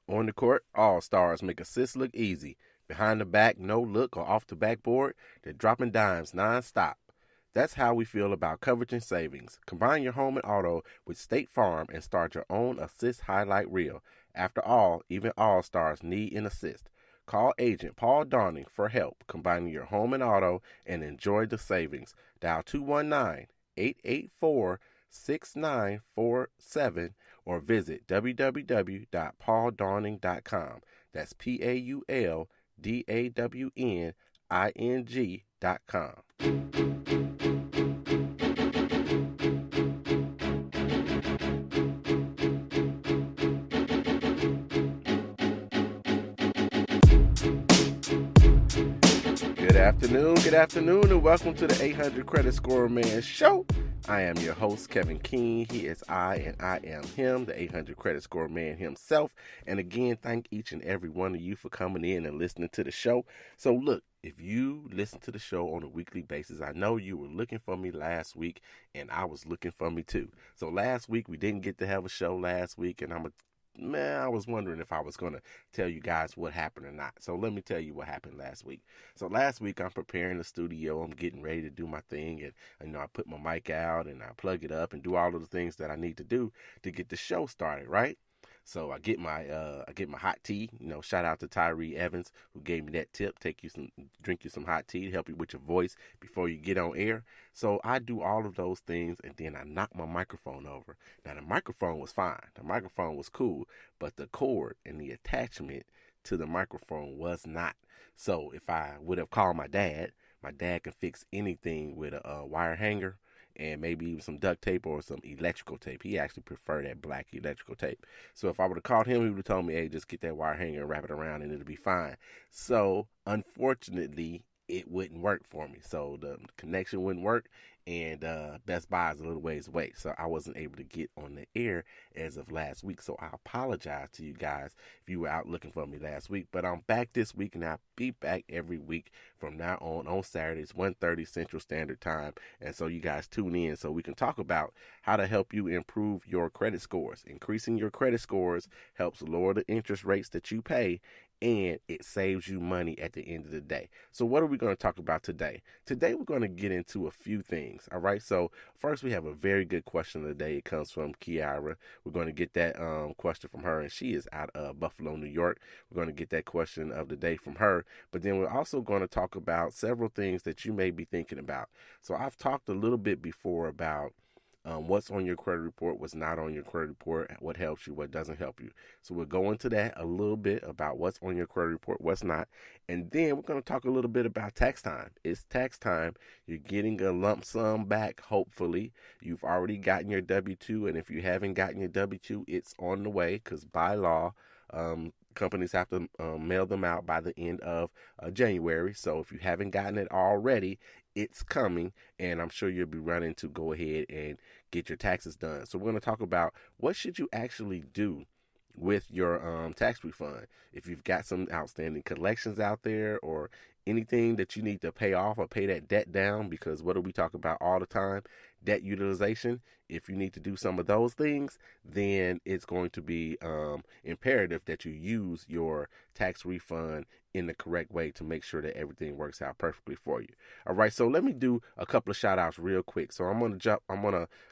On the court, all stars make assists look easy. Behind the back, no look, or off the backboard, they're dropping dimes nonstop. That's how we feel about coverage and savings. Combine your home and auto with State Farm and start your own assist highlight reel. After all, even all stars need an assist. Call agent Paul Dawning for help combining your home and auto and enjoy the savings. Dial 219-884-6947 or visit www.pauldawning.com. That's PAULDAWNING.com. Good afternoon, and welcome to the 800 Credit Score Man Show. I am your host, Kevin King. He is I, and I am him, the 800 Credit Score Man himself. And again, thank each and every one of you for coming in and listening to the show. So look, if you listen to the show on a weekly basis, I know you were looking for me last week, and I was looking for me too. So last week, we didn't get to have a show last week, and I was wondering if I was going to tell you guys what happened or not. So let me tell you what happened last week. So last week, I'm preparing the studio. I'm getting ready to do my thing. And I put my mic out and I plug it up and do all of the things that I need to do to get the show started, right? So I get my hot tea. Shout out to Tyree Evans who gave me that tip. Drink you some hot tea to help you with your voice before you get on air. So I do all of those things, and then I knock my microphone over. Now the microphone was fine. The microphone was cool, but the cord and the attachment to the microphone was not. So if I would have called my dad can fix anything with a wire hanger and maybe even some duct tape or some electrical tape. He actually preferred that black electrical tape. So if I would have called him, he would have told me, hey, just get that wire hanger and wrap it around and it'll be fine. So unfortunately, it wouldn't work for me. So the connection wouldn't work, and Best Buy is a little ways away. So I wasn't able to get on the air as of last week. So I apologize to you guys if you were out looking for me last week. But I'm back this week, and I'll be back every week from now on Saturdays, 1:30 Central Standard Time. And so you guys tune in so we can talk about how to help you improve your credit scores. Increasing your credit scores helps lower the interest rates that you pay, and it saves you money at the end of the day. So what are we going to talk about today? Today we're going to get into a few things, all right? So first we have a very good question of the day. It comes from Kiara. We're going to get that question from her, and she is out of Buffalo, New York. We're going to get that question of the day from her, but then we're also going to talk about several things that you may be thinking about. So I've talked a little bit before about what's on your credit report, what's not on your credit report, what helps you, what doesn't help you. So we'll go into that a little bit about what's on your credit report, what's not. And then we're going to talk a little bit about tax time. It's tax time. You're getting a lump sum back, hopefully. You've already gotten your W-2, and if you haven't gotten your W-2, it's on the way because by law, companies have to mail them out by the end of January. So if you haven't gotten it already, it's coming, and I'm sure you'll be running to go ahead and get your taxes done. So we're going to talk about what should you actually do with your tax refund. If you've got some outstanding collections out there or anything that you need to pay off or pay that debt down, because what do we talk about all the time? Debt utilization. If you need to do some of those things, then it's going to be imperative that you use your tax refund in the correct way to make sure that everything works out perfectly for you. All right, so let me do a couple of shout outs real quick. So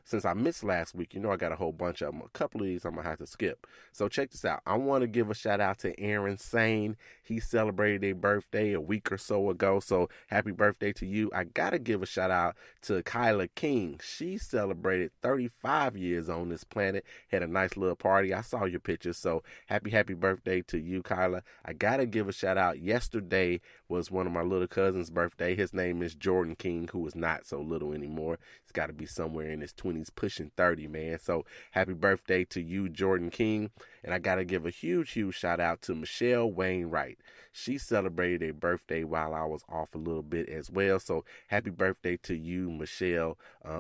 since I missed last week, I got a whole bunch of them. A couple of these I'm going to have to skip. So check this out. I want to give a shout out to Aaron Sane. He celebrated a birthday a week or so ago. So happy birthday to you. I got to give a shout out to Kyla King. She celebrated 35 years on this planet. Had a nice little party. I saw your pictures. So happy birthday to you, Kyla. I got to give a shout out. Yesterday was one of my little cousin's birthday. His name is Jordan King, who is not so little anymore. He's got to be somewhere in his 20s, pushing 30, man. So happy birthday to you, Jordan King. And I got to give a huge shout out to Michelle Wainwright. She celebrated a birthday while I was off a little bit as well. So happy birthday to you, Michelle,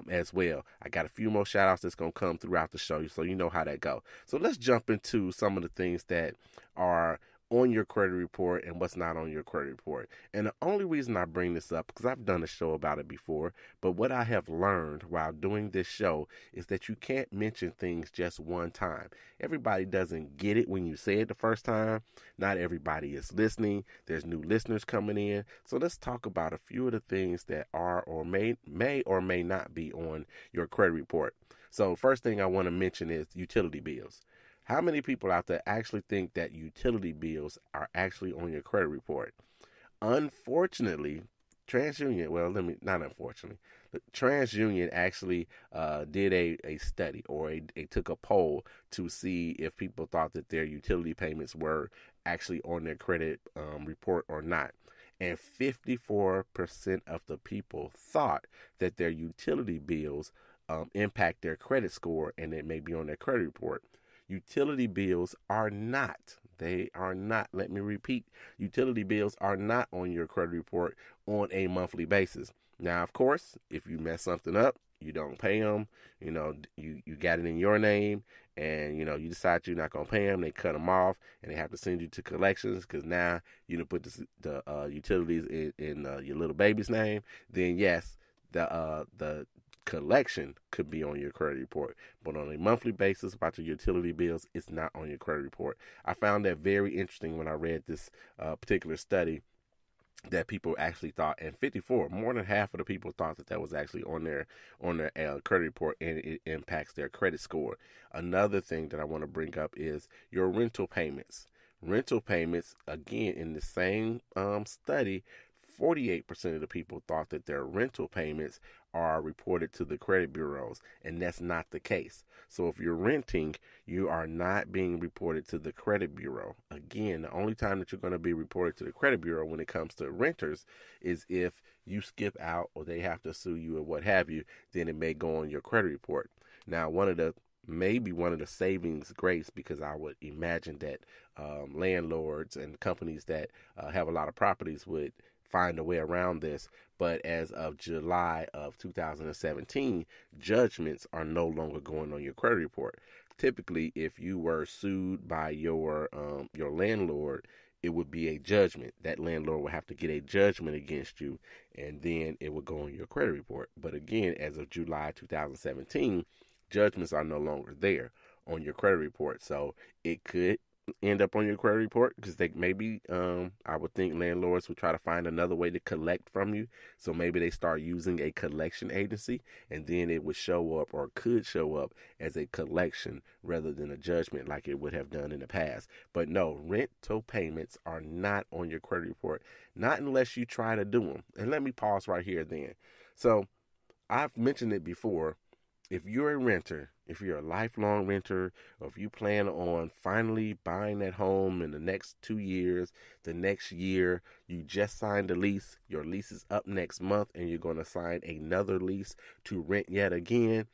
as well. I got a few more shout outs that's going to come throughout the show, so you know how that go. So let's jump into some of the things that are on your credit report and what's not on your credit report. And the only reason I bring this up, because I've done a show about it before, but what I have learned while doing this show is that you can't mention things just one time. Everybody doesn't get it when you say it the first time. Not everybody is listening. There's new listeners coming in. So let's talk about a few of the things that are or may or may not be on your credit report. So first thing I want to mention is utility bills. How many people out there actually think that utility bills are actually on your credit report? Unfortunately, TransUnion, well, not unfortunately, TransUnion actually did a study, or they took a poll to see if people thought that their utility payments were actually on their credit report or not. And 54% of the people thought that their utility bills impact their credit score and it may be on their credit report. Utility bills are not. They are not. Let me repeat. Utility bills are not on your credit report on a monthly basis. Now, of course, if you mess something up, you don't pay them. You got it in your name, and you decide you're not gonna pay them. They cut them off, and they have to send you to collections because now you put the utilities in your little baby's name. Then yes, the collection could be on your credit report, but on a monthly basis about your utility bills, it's not on your credit report. I found that very interesting when I read this particular study, that people actually thought, and more than half of the people thought that was actually on their credit report, and it impacts their credit score. Another thing that I want to bring up is your rental payments. Rental payments, again, in the same study, 48% of the people thought that their rental payments are reported to the credit bureaus, and that's not the case. So if you're renting, you are not being reported to the credit bureau. Again, the only time that you're going to be reported to the credit bureau when it comes to renters is if you skip out or they have to sue you or what have you, then it may go on your credit report. Now, maybe one of the savings grace, because I would imagine that landlords and companies that have a lot of properties would find a way around this, but as of July of 2017, judgments are no longer going on your credit report. Typically, if you were sued by your landlord, it would be a judgment. That landlord would have to get a judgment against you, and then it would go on your credit report. But again, as of July 2017, judgments are no longer there on your credit report. So it could end up on your credit report because they maybe I would think landlords would try to find another way to collect from you. So maybe they start using a collection agency, and then it would show up, or could show up, as a collection rather than a judgment like it would have done in the past. But no, rental payments are not on your credit report, not unless you try to do them. And let me pause right here then. So I've mentioned it before. If you're a renter, if you're a lifelong renter, or if you plan on finally buying that home in the next 2 years, the next year, you just signed a lease, your lease is up next month, and you're going to sign another lease to rent yet again,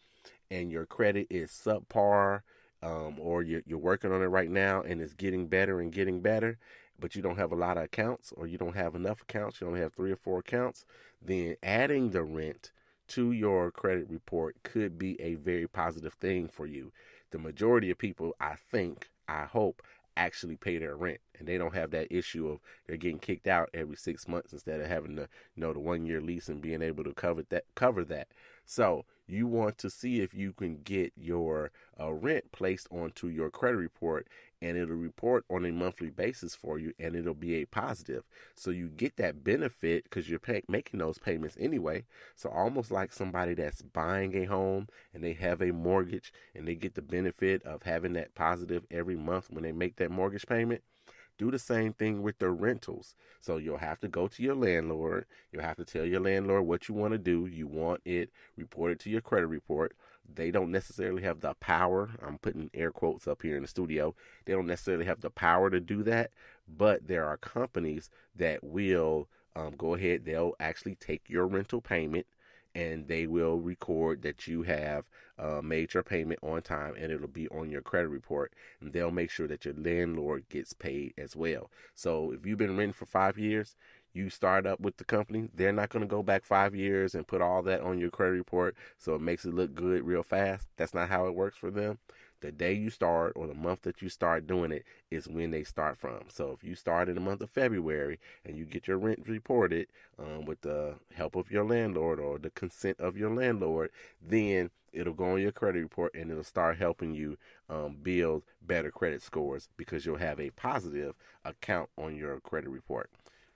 and your credit is subpar, or you're working on it right now and it's getting better and getting better, but you don't have a lot of accounts, or you don't have enough accounts, you only have 3 or 4 accounts, then adding the rent to your credit report could be a very positive thing for you. The majority of people, I hope, actually pay their rent, and they don't have that issue of they're getting kicked out every 6 months instead of having the the 1 year lease and being able to cover that. So you want to see if you can get your rent placed onto your credit report, and it'll report on a monthly basis for you, and it'll be a positive. So you get that benefit because you're making those payments anyway. So almost like somebody that's buying a home and they have a mortgage, and they get the benefit of having that positive every month when they make that mortgage payment. Do the same thing with the rentals. So you'll have to go to your landlord. You'll have to tell your landlord what you want to do. You want it reported to your credit report. They don't necessarily have the power. I'm putting air quotes up here in the studio. They don't necessarily have the power to do that, but there are companies that will go ahead. They'll actually take your rental payment, and they will record that you have made your payment on time, and it'll be on your credit report, and they'll make sure that your landlord gets paid as well. So if you've been renting for 5 years, you start up with the company, they're not going to go back 5 years and put all that on your credit report so it makes it look good real fast. That's not how it works for them. The day you start or the month that you start doing it is when they start from. So if you start in the month of February and you get your rent reported with the help of your landlord or the consent of your landlord, then it'll go on your credit report and it'll start helping you build better credit scores because you'll have a positive account on your credit report.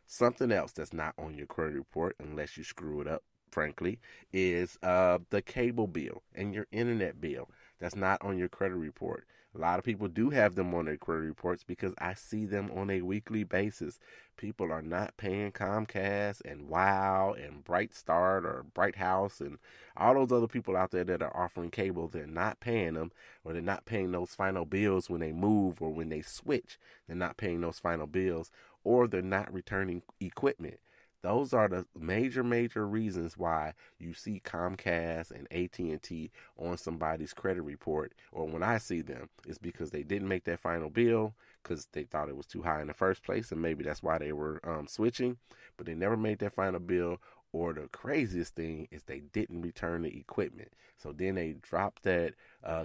Something else that's not on your credit report, unless you screw it up, frankly, is the cable bill and your internet bill. That's not on your credit report. A lot of people do have them on their credit reports because I see them on a weekly basis. People are not paying Comcast and Wow and Bright Start or Bright House and all those other people out there that are offering cable. They're not paying them, or they're not paying those final bills when they move or when they switch. They're not paying those final bills, or they're not returning equipment. Those are the major reasons why you see Comcast and AT&T on somebody's credit report, or when I see them, it's because they didn't make that final bill because they thought it was too high in the first place, and maybe that's why they were switching, but they never made that final bill. Or the craziest thing is they didn't return the equipment. So then they dropped that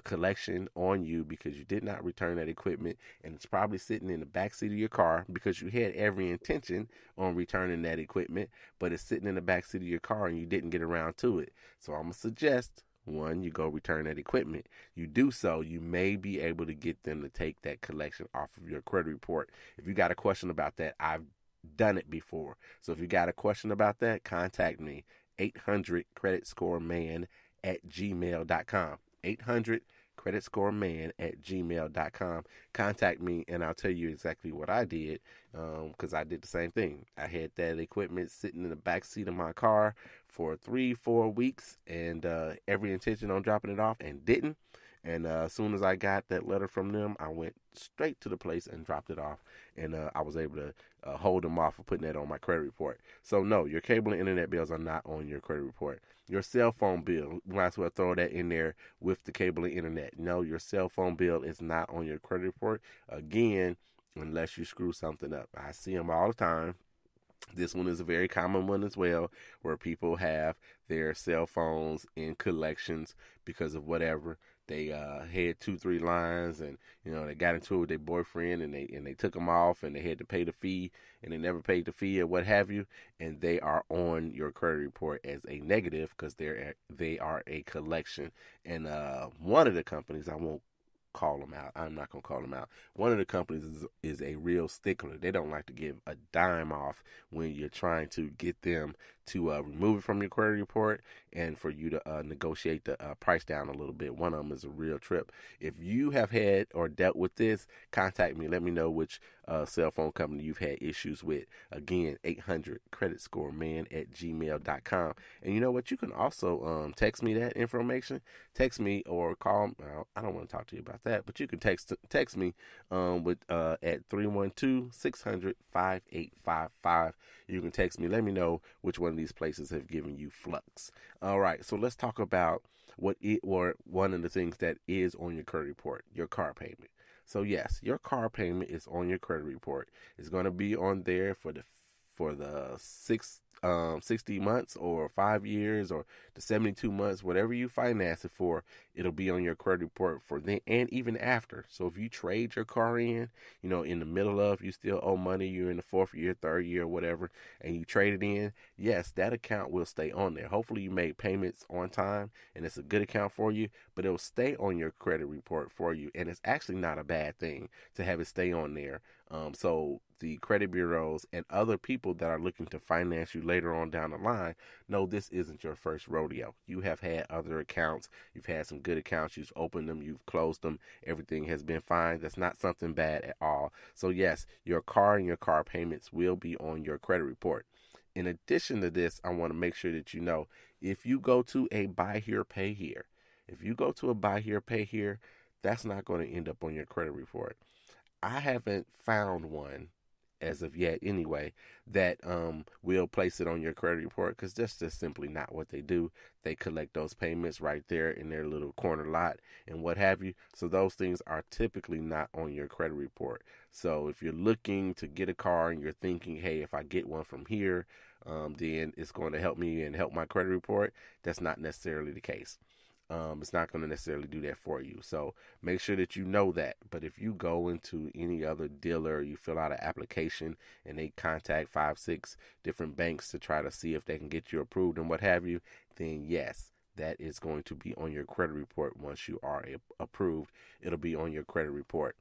collection on you because you did not return that equipment, and it's probably sitting in the back seat of your car because you had every intention on returning that equipment, but it's sitting in the back seat of your car and you didn't get around to it. So I'm going to suggest, one, you go return that equipment. You do so, you may be able to get them to take that collection off of your credit report. If you got a question about that, I've done it before. So if you got a question about that, contact me. 800 credit score man at gmail.com. 800 credit score man at gmail.com. Contact me and I'll tell you exactly what I did, because I did the same thing. I had that equipment sitting in the back seat of my car for 3-4 weeks and every intention on dropping it off, and didn't. And as soon as I got that letter from them, I went straight to the place and dropped it off. And I was able to hold them off for putting that on my credit report. So no, your cable and internet bills are not on your credit report. Your cell phone bill, you might as well throw that in there with the cable and internet. No, your cell phone bill is not on your credit report. Again, unless you screw something up. I see them all the time. This one is a very common one as well, where people have their cell phones in collections because of whatever. They had 2-3 lines, and they got into it with their boyfriend, and they took them off, and they had to pay the fee, and they never paid the fee or what have you, and they are on your credit report as a negative because they are a collection. And one of the companies, I won't call them out. I'm not going to call them out. One of the companies is a real stickler. They don't like to give a dime off when you're trying to get them to remove it from your credit report and for you to negotiate the price down a little bit. One of them is a real trip. If you have had or dealt with this, contact me. Let me know which cell phone company you've had issues with. Again, 800 credit score man at gmail.com. And you know what? You can also text me that information. Text me or call. I don't want to talk to you about that, but you can text me with at 312-600-5855. You can text me. Let me know which one of these places have given you flux. All right, so let's talk about one of the things that is on your credit report, your car payment. So yes, your car payment is on your credit report. It's going to be on there for the 60 months or 5 years or the 72 months, whatever you finance it for, it'll be on your credit report for then and even after. So if you trade your car in the middle of, you still owe money, you're in the 4th year, 3rd year, whatever, and you trade it in, yes, that account will stay on there. Hopefully you made payments on time and it's a good account for you, but it'll stay on your credit report for you. And it's actually not a bad thing to have it stay on there. So the credit bureaus and other people that are looking to finance you later on down the line know this isn't your first rodeo. You have had other accounts. You've had some good accounts. You've opened them. You've closed them. Everything has been fine. That's not something bad at all. So yes, your car and your car payments will be on your credit report. In addition to this, I want to make sure that you know, if you go to a buy here, pay here, that's not going to end up on your credit report. I haven't found one as of yet anyway that will place it on your credit report, because that's just simply not what they do. They collect those payments right there in their little corner lot and what have you. So those things are typically not on your credit report. So if you're looking to get a car and you're thinking, hey, if I get one from here, then it's going to help me and help my credit report, that's not necessarily the case. It's not going to necessarily do that for you. So make sure that you know that. But if you go into any other dealer, you fill out an application and they contact 5-6 different banks to try to see if they can get you approved and what have you, then yes, that is going to be on your credit report. Once you are approved, it'll be on your credit report.